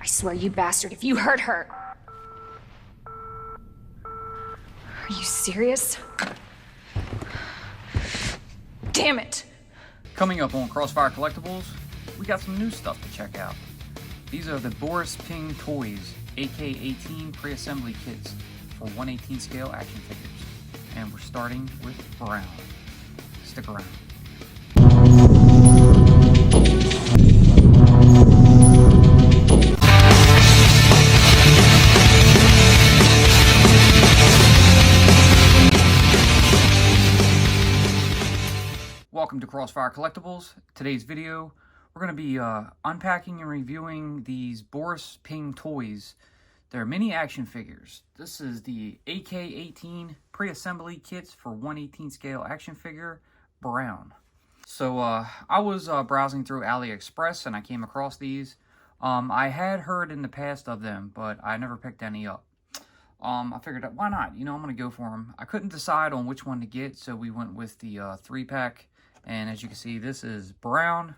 I swear, you bastard, if you hurt her... Are you serious? Damn it! Coming up on Crossfire Collectibles, we got some new stuff to check out. These are the Boris Ping Toys AK-18 pre-assembly kits for 1/18 scale action figures. And we're starting with brown. Stick around. Welcome to Crossfire Collectibles. Today's video, we're going to be unpacking and reviewing these Boris Ping Toys. They're mini action figures. This is the AK-18 pre-assembly kits for 1/18 scale action figure, brown. So I was browsing through AliExpress and I came across these. I had heard in the past of them, but I never picked any up. I figured, why not? You know, I'm going to go for them. I couldn't decide on which one to get, so we went with the 3-pack. And as you can see, this is brown,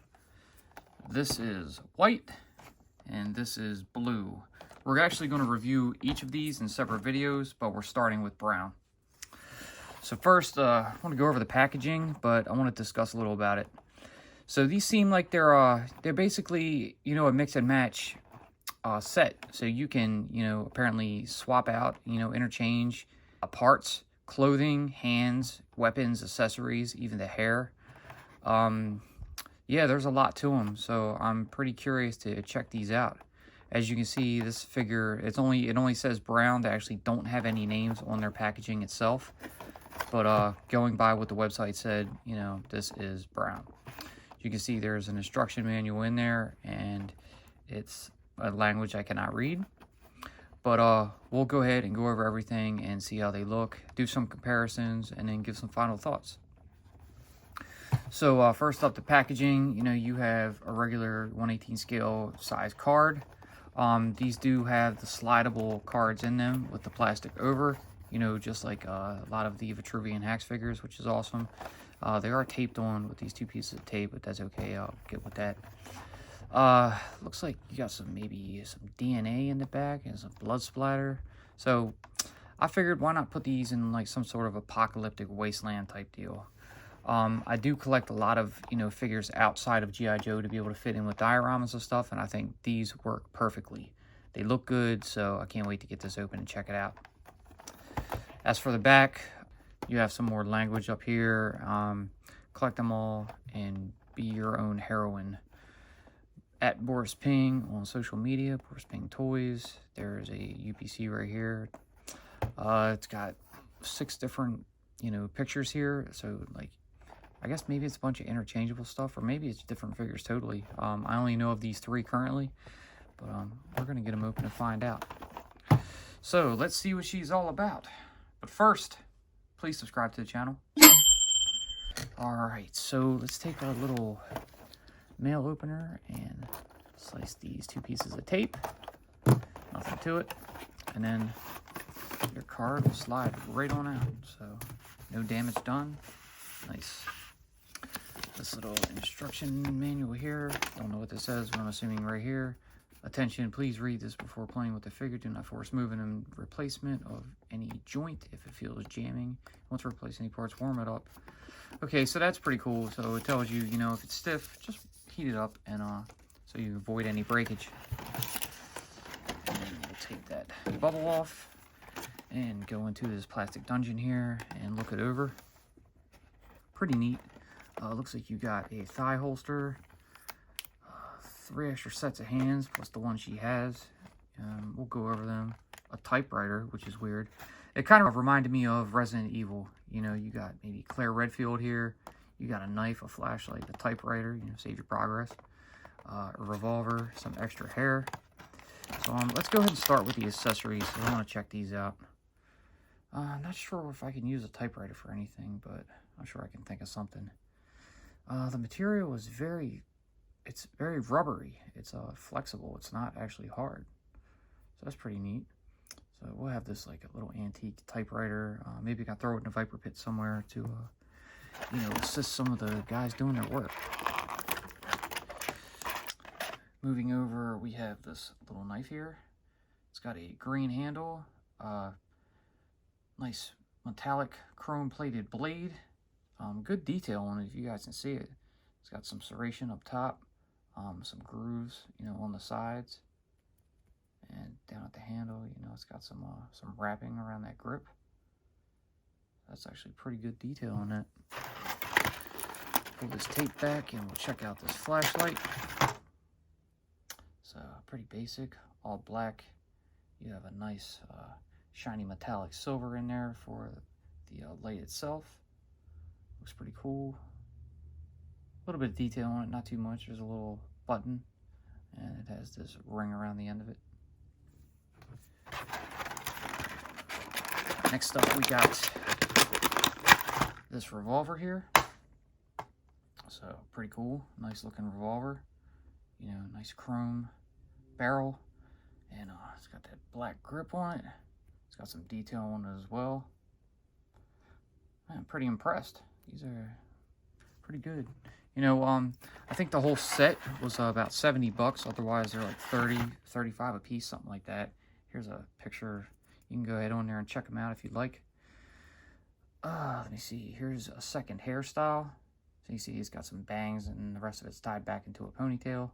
this is white, and this is blue. We're actually going to review each of these in separate videos, but we're starting with brown. So first, I want to go over the packaging, but I want to discuss a little about it. So these seem like they're basically, you know, a mix and match set. So you can, you know, apparently swap out, you know, interchange parts, clothing, hands, weapons, accessories, even the hair. Yeah, there's a lot to them, so I'm pretty curious to check these out. As you can see, this figure, it only says brown. They actually don't have any names on their packaging itself, but going by what the website said, you know, this is brown. You can see there's an instruction manual in there, and it's a language I cannot read. But we'll go ahead and go over everything and see how they look, do some comparisons, and then give some final thoughts. So first up, the packaging. You know, you have a regular 1/18 scale size card. These do have the slidable cards in them with the plastic over, you know, just like a lot of the Vitruvian Hacks figures, which is awesome. They are taped on with these 2 pieces of tape, but that's okay. I'll get with that. Looks like you got maybe some DNA in the back and some blood splatter. So I figured, why not put these in like some sort of apocalyptic wasteland type deal. I do collect a lot of, you know, figures outside of G.I. Joe to be able to fit in with dioramas and stuff, and I think these work perfectly. They look good, so I can't wait to get this open and check it out. As for the back, you have some more language up here. Collect them all and be your own heroine. At Boris Ping on social media, Boris Ping Toys. There's a UPC right here. It's got 6 different, you know, pictures here, so like, I guess maybe it's a bunch of interchangeable stuff, or maybe it's different figures totally. I only know of these 3 currently, but we're going to get them open and find out. So let's see what she's all about. But first, please subscribe to the channel. Alright, so let's take our little mail opener and slice these 2 pieces of tape. Nothing to it. And then your card will slide right on out, so no damage done. Nice. This little instruction manual here, don't know what this says, but I'm assuming right here. Attention, please read this before playing with the figure. Do not force movement and replacement of any joint if it feels jamming. Once to replace any parts, warm it up. Okay, so that's pretty cool. So it tells you, you know, if it's stiff, just heat it up, and so you avoid any breakage. And then we'll take that bubble off and go into this plastic dungeon here and look it over. Pretty neat. Looks like you got a thigh holster, 3 extra sets of hands plus the one she has. We'll go over them. A typewriter, which is weird. It kind of reminded me of Resident Evil. You know, you got maybe Claire Redfield here. You got a knife, a flashlight, a typewriter, you know, save your progress. A revolver, some extra hair. So let's go ahead and start with the accessories. I want to check these out. I'm not sure if I can use a typewriter for anything, but I'm sure I can think of something. The material is it's very rubbery. It's flexible. It's not actually hard. So that's pretty neat. So we'll have this like a little antique typewriter. Maybe I can throw it in a Viper pit somewhere to, you know, assist some of the guys doing their work. Moving over, we have this little knife here. It's got a green handle, nice metallic chrome plated blade. Good detail on it if you guys can see it. It's got some serration up top, some grooves, on the sides, and down at the handle, it's got some wrapping around that grip. That's actually pretty good detail on that. Pull this tape back and we'll check out this flashlight. So pretty basic, all black. You have a nice shiny metallic silver in there for the light itself. Looks pretty cool. A little bit of detail on it, not too much. There's a little button and it has this ring around the end of it. Next up we got this revolver here. So pretty cool, nice looking revolver. Nice chrome barrel, and it's got that black grip on it. It's got some detail on it as well. I'm pretty impressed. These are pretty good. I think the whole set was about 70 bucks. Otherwise, they're like 30, 35 a piece, something like that. Here's a picture. You can go ahead on there and check them out if you'd like. Let me see. Here's a second hairstyle. So you see he's got some bangs and the rest of it's tied back into a ponytail.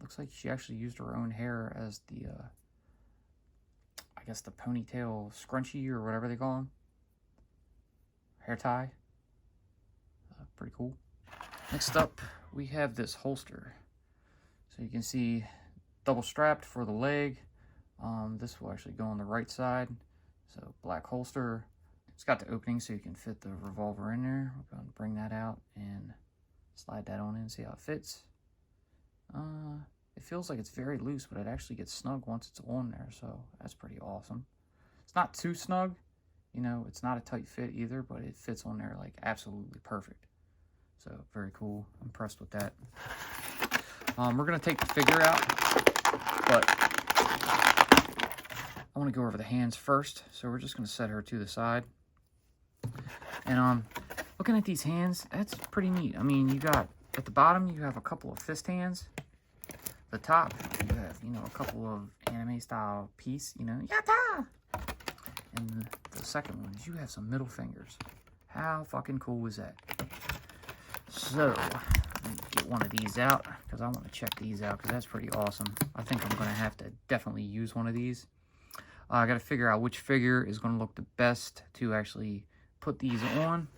Looks like she actually used her own hair as the, I guess the ponytail scrunchie or whatever they call them. Hair tie. Pretty cool. Next up, we have this holster. So you can see double strapped for the leg. This will actually go on the right side. So black holster. It's got the opening so you can fit the revolver in there. We're going to bring that out and slide that on in, see how it fits. It feels like it's very loose, but it actually gets snug once it's on there, so that's pretty awesome. It's not too snug, it's not a tight fit either, but it fits on there like absolutely perfect. So very cool. I'm impressed with that. We're going to take the figure out, but I want to go over the hands first, so we're just going to set her to the side. And looking at these hands, that's pretty neat. I mean, you got at the bottom, you have a couple of fist hands. The top, you have, a couple of anime style piece, yatta! And the second one is you have some middle fingers. How fucking cool is that? So, let me get one of these out, because I want to check these out, because that's pretty awesome. I think I'm going to have to definitely use one of these. I got to figure out which figure is going to look the best to actually put these on.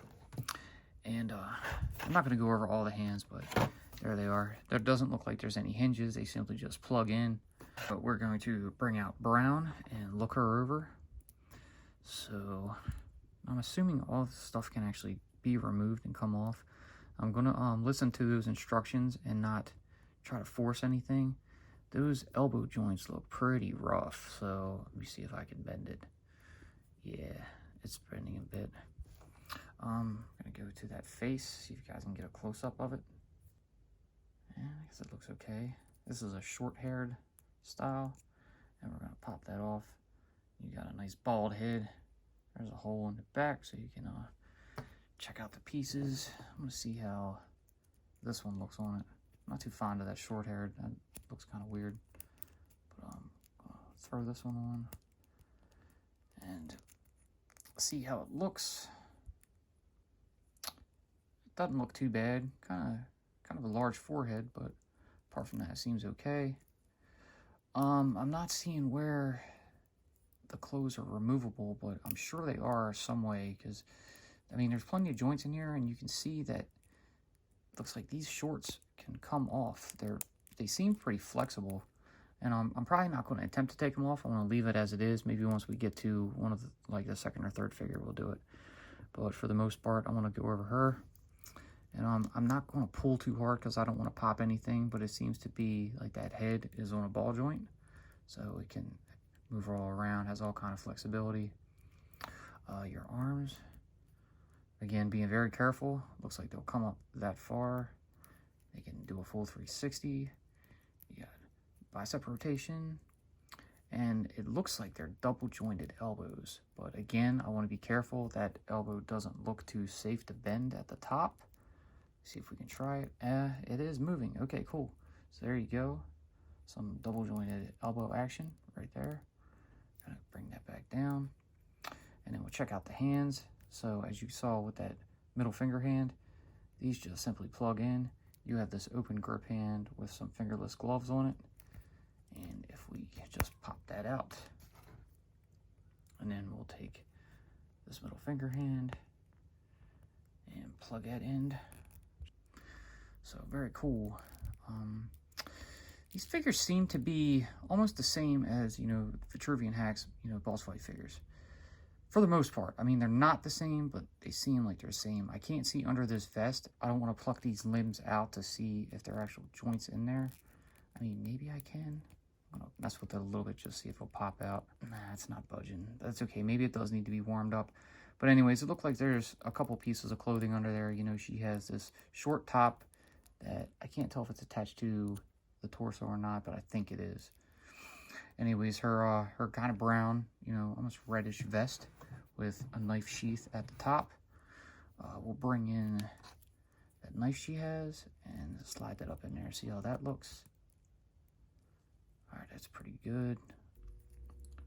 And I'm not going to go over all the hands, but there they are. There doesn't look like there's any hinges. They simply just plug in. But we're going to bring out Brown and look her over. So I'm assuming all this stuff can actually be removed and come off. I'm going to listen to those instructions and not try to force anything. Those elbow joints look pretty rough, so let me see if I can bend it. Yeah, it's bending a bit. I'm going to go to that face, see if you guys can get a close-up of it. Yeah, I guess it looks okay. This is a short-haired style, and we're going to pop that off. You got a nice bald head. There's a hole in the back, so you can check out the pieces. I'm going to see how this one looks on it. I'm not too fond of that short-haired. That looks kind of weird. But I'll throw this one on and see how it looks. It doesn't look too bad. Kind of a large forehead, but apart from that, it seems okay. I'm not seeing where the clothes are removable, but I'm sure they are some way, because I mean, there's plenty of joints in here, and you can see that it looks like these shorts can come off. They seem pretty flexible, and I'm probably not going to attempt to take them off. I want to leave it as it is. Maybe once we get to one of the second or third figure, we'll do it. But for the most part, I want to go over her. And I'm not going to pull too hard because I don't want to pop anything, but it seems to be like that head is on a ball joint. So it can move all around, has all kind of flexibility. Your arms, again, being very careful. Looks like they'll come up that far. They can do a full 360. You got bicep rotation. And it looks like they're double jointed elbows. But again, I want to be careful that elbow doesn't look too safe to bend at the top. See if we can try it. It is moving. Okay, cool. So there you go. Some double jointed elbow action right there. Gonna bring that back down. And then we'll check out the hands. So as you saw with that middle finger hand, these just simply plug in. You have this open grip hand with some fingerless gloves on it. And if we just pop that out, and then we'll take this middle finger hand and plug that in. So very cool. These figures seem to be almost the same as, you know, Vitruvian Hacks, you know, boss fight figures. For the most part. I mean, they're not the same, but they seem like they're the same. I can't see under this vest. I don't want to pluck these limbs out to see if there are actual joints in there. I mean, maybe I can. I'm going to mess with it a little bit, just see if it'll pop out. Nah, it's not budging. That's okay. Maybe it does need to be warmed up. But anyways, it looks like there's a couple pieces of clothing under there. You know, she has this short top that I can't tell if it's attached to the torso or not, but I think it is. Anyways, her kind of brown, you know, almost reddish vest with a knife sheath at the top. We'll bring in that knife she has and slide that up in there. See how that looks? All right, that's pretty good.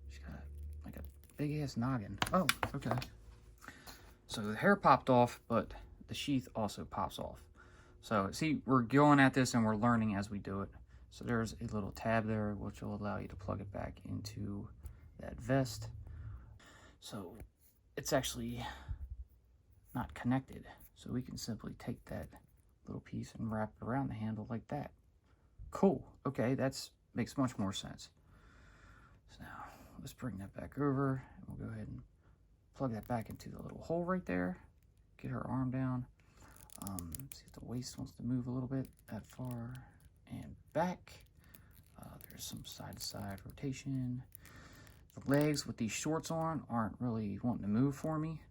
She's got like a big ass noggin. Oh, okay. So the hair popped off, but the sheath also pops off. So see, we're going at this and we're learning as we do it. So there's a little tab there, which will allow you to plug it back into that vest. So it's actually not connected. So we can simply take that little piece and wrap it around the handle like that. Cool. Okay, that makes much more sense. So now let's bring that back over and we'll go ahead and plug that back into the little hole right there. Get her arm down. See if the waist wants to move a little bit that far and back. There's some side-to-side rotation. The legs with these shorts on aren't really wanting to move for me,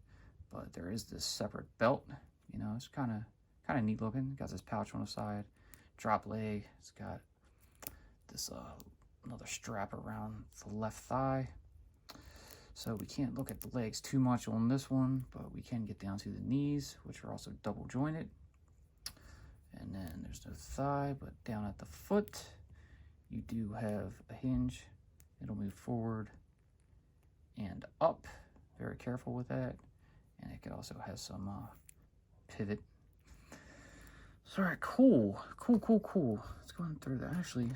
but there is this separate belt. You know, it's kind of neat looking. Got this pouch on the side, drop leg. It's got this another strap around the left thigh. So we can't look at the legs too much on this one, but we can get down to the knees, which are also double jointed. And then there's no thigh, but down at the foot, you do have a hinge. It'll move forward and up. Very careful with that. And it also has some pivot. So, all right, cool. Let's go on through that. Actually,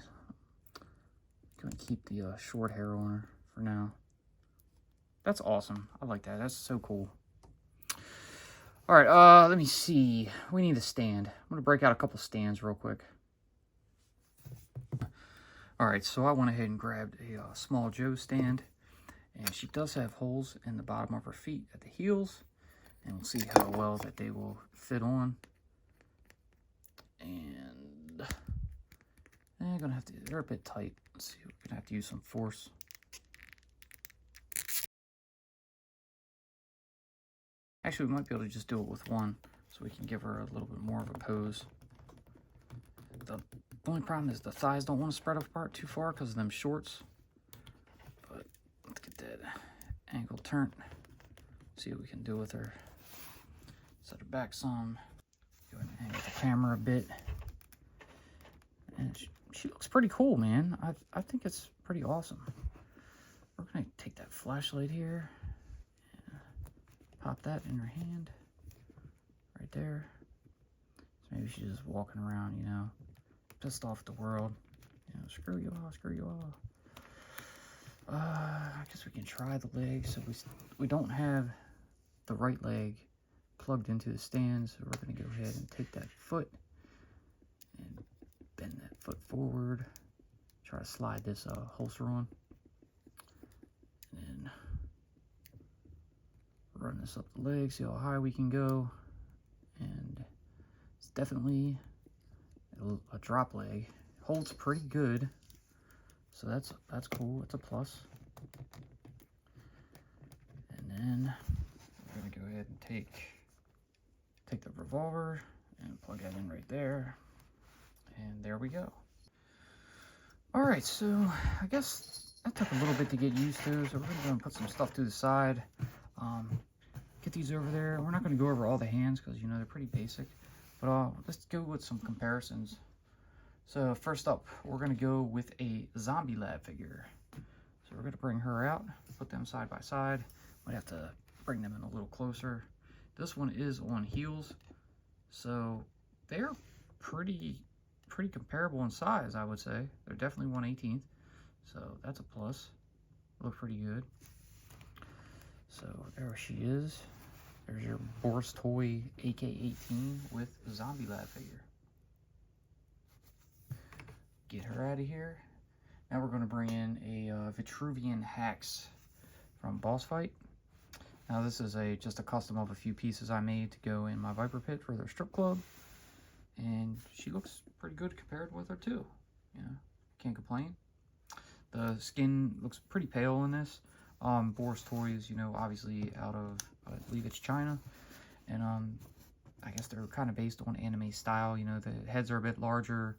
I'm going to keep the short hair on her for now. That's awesome. I like that. That's so cool. All right, let me see. We need a stand. I'm going to break out a couple stands real quick. All right, so I went ahead and grabbed a small Joe stand. And she does have holes in the bottom of her feet at the heels. And we'll see how well that they will fit on. And they're going to have to, they're a bit tight. Let's see, we're going to have to use some force. Actually, we might be able to just do it with one, so we can give her a little bit more of a pose. The only problem is the thighs don't want to spread apart too far because of them shorts. But let's get that ankle turned. See what we can do with her. Set her back some. Go ahead and angle the camera a bit. And she looks pretty cool, man. I think it's pretty awesome. We're going to take that flashlight here. Pop that in her hand, right there. So maybe she's just walking around, you know, pissed off at the world. You know, screw you all. I guess we can try the leg. So we don't have the right leg plugged into the stand, so we're going to go ahead and take that foot and bend that foot forward. Try to slide this holster on. And then run this up the leg, see how high we can go. And it's definitely a drop leg. Holds pretty good, so that's cool. It's a plus. And then we're gonna go ahead and take the revolver and plug that in right there. And there we go. All right, so I guess that took a little bit to get used to, so we're gonna go and put some stuff to the side. Get these over there. We're not going to go over all the hands because, you know, they're pretty basic. But let's go with some comparisons. So first up, we're gonna go with a Zombie Lab figure. So we're gonna bring her out, put them side by side. Might have to bring them in a little closer. This one is on heels, so they're pretty comparable in size, I would say. They're definitely 1/18, so that's a plus. Look pretty good. So there she is. There's your Boris Toy AK-18 with a Zombie Lab figure. Get her out of here. Now we're going to bring in a Vitruvian Hax from Boss Fight. Now this is just a custom of a few pieces I made to go in my Viper Pit for their strip club. And she looks pretty good compared with her too. You know, can't complain. The skin looks pretty pale in this. Boris Toys, you know, obviously out of, I believe it's China. And I guess they're kind of based on anime style. You know, the heads are a bit larger,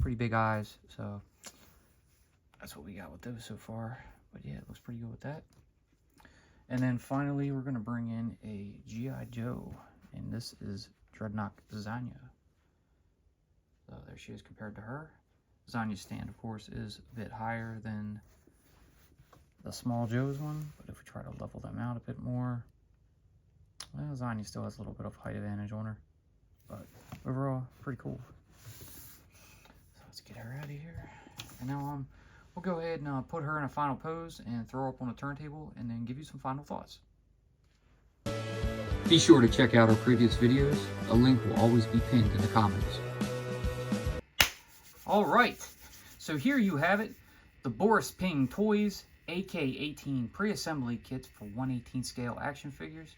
pretty big eyes. So that's what we got with those so far. But yeah, it looks pretty good with that. And then finally, we're going to bring in a G.I. Joe. And this is Dreadnought Zanya. So there she is compared to her. Zanya's stand, of course, is a bit higher than the Small Joe's one. But if we try to level them out a bit more, well, Zanya still has a little bit of height advantage on her. But overall, pretty cool. So let's get her out of here. And now we'll go ahead and put her in a final pose and throw her up on a turntable and then give you some final thoughts. Be sure to check out our previous videos. A link will always be pinned in the comments. Alright, so here you have it. The Boris Ping Toys AK-18 pre-assembly kits for 1/18 scale action figures.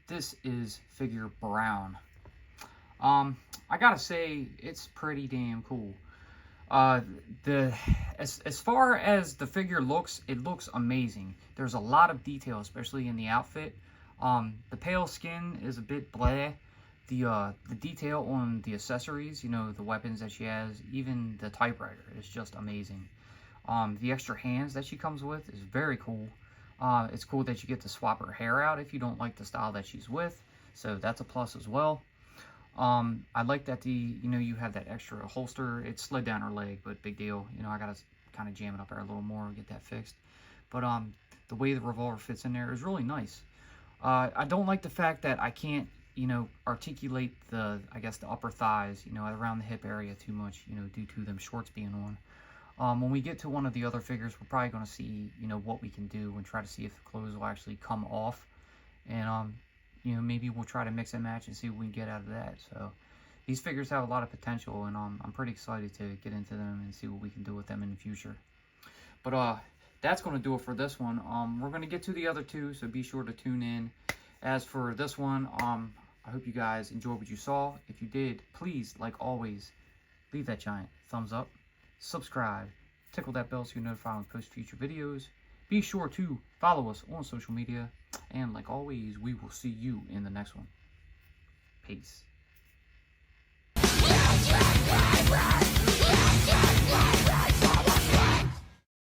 This is figure Brown. I gotta say, it's pretty damn cool. As far as the figure looks, it looks amazing. There's a lot of detail, especially in the outfit. The pale skin is a bit blah. The detail on the accessories, you know, the weapons that she has, even the typewriter is just amazing. The extra hands that she comes with is very cool. It's cool that you get to swap her hair out if you don't like the style that she's with, so that's a plus as well. I like that you have that extra holster. It slid down her leg, but big deal. You know, I gotta kind of jam it up there a little more and get that fixed. But the way the revolver fits in there is really nice. I don't like the fact that I can't, you know, articulate the upper thighs, you know, around the hip area too much, you know, due to them shorts being on. When we get to one of the other figures, we're probably going to see, you know, what we can do and try to see if the clothes will actually come off. And, you know, maybe we'll try to mix and match and see what we can get out of that. So these figures have a lot of potential, and I'm pretty excited to get into them and see what we can do with them in the future. But that's going to do it for this one. We're going to get to the other two, so be sure to tune in. As for this one, I hope you guys enjoyed what you saw. If you did, please, like always, leave that giant thumbs up, subscribe, tickle that bell so you're notified when we post future videos. Be sure to follow us on social media, and like always, we will see you in the next one. Peace.